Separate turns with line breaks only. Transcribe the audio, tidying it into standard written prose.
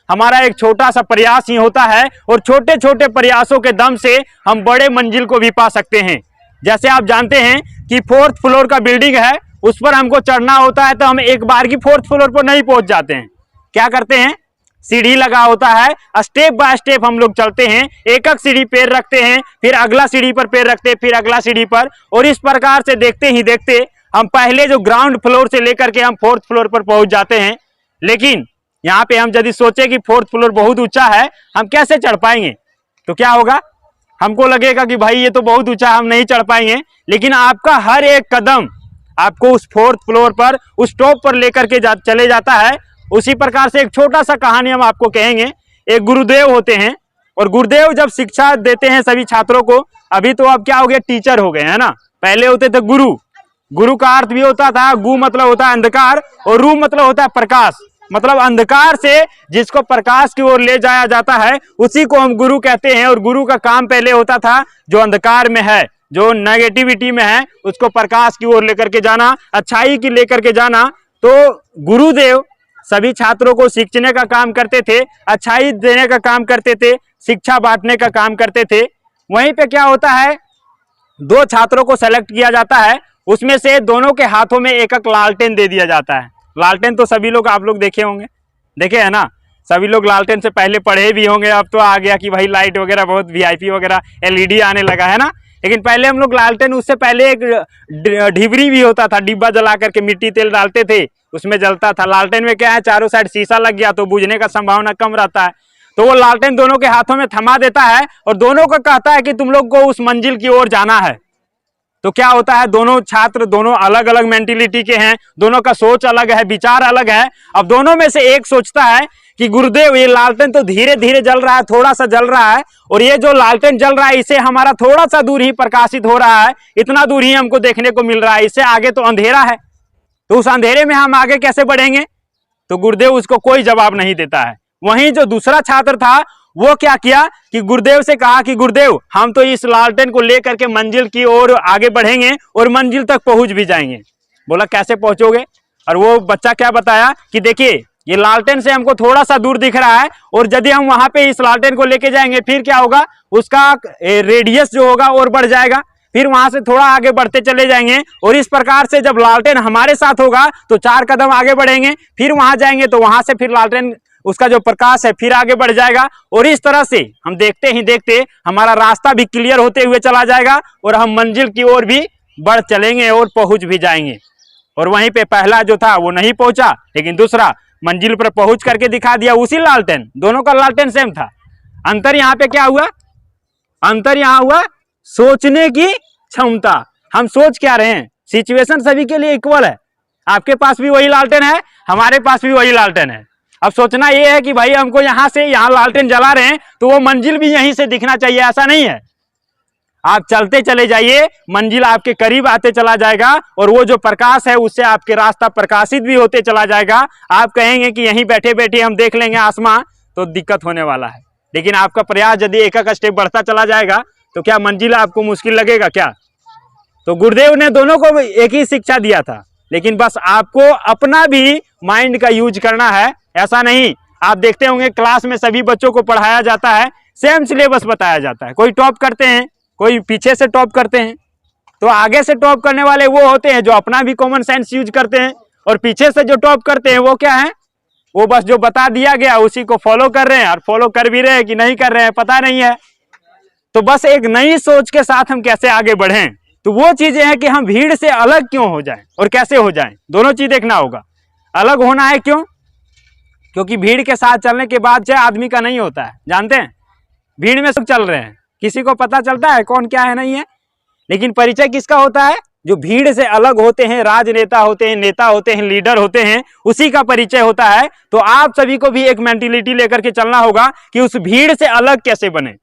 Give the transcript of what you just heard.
हमारा एक छोटा सा प्रयास ही होता है और छोटे छोटे प्रयासों के दम से हम बड़े मंजिल को भी पा सकते हैं। जैसे आप जानते हैं कि 4th फ्लोर का बिल्डिंग है, उस पर हमको चढ़ना होता है तो हम एक बार की 4th फ्लोर पर नहीं पहुंच जाते हैं। क्या करते हैं, सीढ़ी लगा होता है, स्टेप बाय स्टेप हम लोग चलते हैं, एक एक सीढ़ी पैर रखते हैं, फिर अगला सीढ़ी पर पैर रखते हैं, फिर अगला सीढ़ी पर, और इस प्रकार से देखते ही देखते हम पहले जो ग्राउंड फ्लोर से लेकर के हम 4th फ्लोर पर पहुंच जाते हैं। लेकिन यहाँ पे हम यदि सोचे कि 4th फ्लोर बहुत ऊंचा है, हम कैसे चढ़ पाएंगे, तो क्या होगा, हमको लगेगा कि भाई ये तो बहुत ऊंचा, हम नहीं चढ़ पाएंगे। लेकिन आपका हर एक कदम आपको उस 4th फ्लोर पर, उस टॉप पर लेकर के चले जाता है। उसी प्रकार से एक छोटा सा कहानी हम आपको कहेंगे। एक गुरुदेव होते हैं और गुरुदेव जब शिक्षा देते हैं सभी छात्रों को, अभी तो अब क्या हो गया, टीचर हो गए है ना, पहले होते थे गुरु। गुरु का अर्थ भी होता था, गु मतलब होता है अंधकार और रू मतलब होता है प्रकाश, मतलब अंधकार से जिसको प्रकाश की ओर ले जाया जाता है उसी को हम गुरु कहते हैं। और गुरु का काम पहले होता था जो अंधकार में है, जो नेगेटिविटी में है, उसको प्रकाश की ओर लेकर के जाना, अच्छाई की लेकर के जाना। तो गुरुदेव सभी छात्रों को सीखने का काम करते थे, अच्छाई देने का काम करते थे, शिक्षा बांटने का काम करते थे। वहीं पे क्या होता है, 2 छात्रों को सेलेक्ट किया जाता है, उसमें से दोनों के हाथों में एक एक लालटेन दे दिया जाता है। लालटेन तो सभी लोग, आप लोग देखे होंगे, देखे है ना, सभी लोग लालटेन से पहले पढ़े भी होंगे। अब तो आ गया कि भाई लाइट वगैरह बहुत वीआईपी वगैरह एलईडी आने लगा है ना, लेकिन पहले हम लोग लालटेन, उससे पहले एक ढिबरी भी होता था, डिब्बा जला करके मिट्टी तेल डालते थे, उसमें जलता था। लालटेन में क्या है, चारों साइड शीशा लग गया तो बुझने का संभावना कम रहता है। तो वो लालटेन दोनों के हाथों में थमा देता है और दोनों को कहता है कि तुम लोग को उस मंजिल की ओर जाना है। तो क्या होता है, दोनों छात्र दोनों अलग अलग मेंटेलिटी के हैं, दोनों का सोच अलग है, विचार अलग है। अब दोनों में से एक सोचता है कि गुरुदेव ये लालटेन तो धीरे धीरे जल रहा है, थोड़ा सा जल रहा है, और ये जो लालटेन जल रहा है इसे हमारा थोड़ा सा दूर ही प्रकाशित हो रहा है, इतना दूर ही हमको देखने को मिल रहा है, इससे आगे तो अंधेरा है, तो उस अंधेरे में हम आगे कैसे बढ़ेंगे। तो गुरुदेव उसको कोई जवाब नहीं देता है। वहीं जो दूसरा छात्र था वो क्या किया कि गुरुदेव से कहा कि गुरुदेव हम तो इस लालटेन को लेकर के मंजिल की ओर आगे बढ़ेंगे और मंजिल तक पहुंच भी जाएंगे। बोला कैसे पहुंचोगे, और वो बच्चा क्या बताया कि देखिए ये लालटेन से हमको थोड़ा सा दूर दिख रहा है, और यदि हम वहां पे इस लालटेन को लेके जाएंगे फिर क्या होगा, उसका रेडियस जो होगा और बढ़ जाएगा, फिर वहां से थोड़ा आगे बढ़ते चले जाएंगे, और इस प्रकार से जब लालटेन हमारे साथ होगा तो 4 कदम आगे बढ़ेंगे, फिर वहां जाएंगे तो वहां से फिर लालटेन उसका जो प्रकाश है फिर आगे बढ़ जाएगा, और इस तरह से हम देखते ही देखते हमारा रास्ता भी क्लियर होते हुए चला जाएगा और हम मंजिल की ओर भी बढ़ चलेंगे और पहुंच भी जाएंगे। और वहीं पे पहला जो था वो नहीं पहुंचा, लेकिन दूसरा मंजिल पर पहुंच करके दिखा दिया उसी लालटेन, दोनों का लालटेन सेम था। अंतर यहाँ पे क्या हुआ, अंतर यहाँ हुआ सोचने की क्षमता। हम सोच क्या रहे हैं, सिचुएशन सभी के लिए इक्वल है, आपके पास भी वही लालटेन है, हमारे पास भी वही लालटेन है। अब सोचना ये है कि भाई हमको यहाँ से यहाँ लालटेन जला रहे हैं तो वो मंजिल भी यहीं से दिखना चाहिए, ऐसा नहीं है। आप चलते चले जाइए, मंजिल आपके करीब आते चला जाएगा, और वो जो प्रकाश है उससे आपके रास्ता प्रकाशित भी होते चला जाएगा। आप कहेंगे कि यहीं बैठे बैठे हम देख लेंगे आसमां, तो दिक्कत होने वाला है। लेकिन आपका प्रयास यदि एक एक स्टेप बढ़ता चला जाएगा तो क्या मंजिल आपको मुश्किल लगेगा क्या। तो गुरुदेव ने दोनों को एक ही शिक्षा दिया था, लेकिन बस आपको अपना भी माइंड का यूज करना है। ऐसा नहीं, आप देखते होंगे क्लास में सभी बच्चों को पढ़ाया जाता है, सेम सिलेबस बताया जाता है, कोई टॉप करते हैं, कोई पीछे से टॉप करते हैं। तो आगे से टॉप करने वाले वो होते हैं जो अपना भी कॉमन सेंस यूज करते हैं, और पीछे से जो टॉप करते हैं वो क्या है, वो बस जो बता दिया गया उसी को फॉलो कर रहे हैं, और फॉलो कर भी रहे हैं कि नहीं कर रहे हैं पता नहीं है। तो बस एक नई सोच के साथ हम कैसे आगे बढ़ें, तो वो चीजें हैं कि हम भीड़ से अलग क्यों हो जाएं और कैसे हो जाएं, दोनों चीज देखना होगा। अलग होना है क्यों, क्योंकि भीड़ के साथ चलने के बाद चाहे आदमी का नहीं होता है, जानते हैं, भीड़ में सब चल रहे हैं, किसी को पता चलता है कौन क्या है नहीं है, लेकिन परिचय किसका होता है, जो भीड़ से अलग होते हैं, राजनेता होते हैं, नेता होते हैं, लीडर होते हैं, उसी का परिचय होता है। तो आप सभी को भी एक मेंटेलिटी लेकर के चलना होगा कि उस भीड़ से अलग कैसे बने।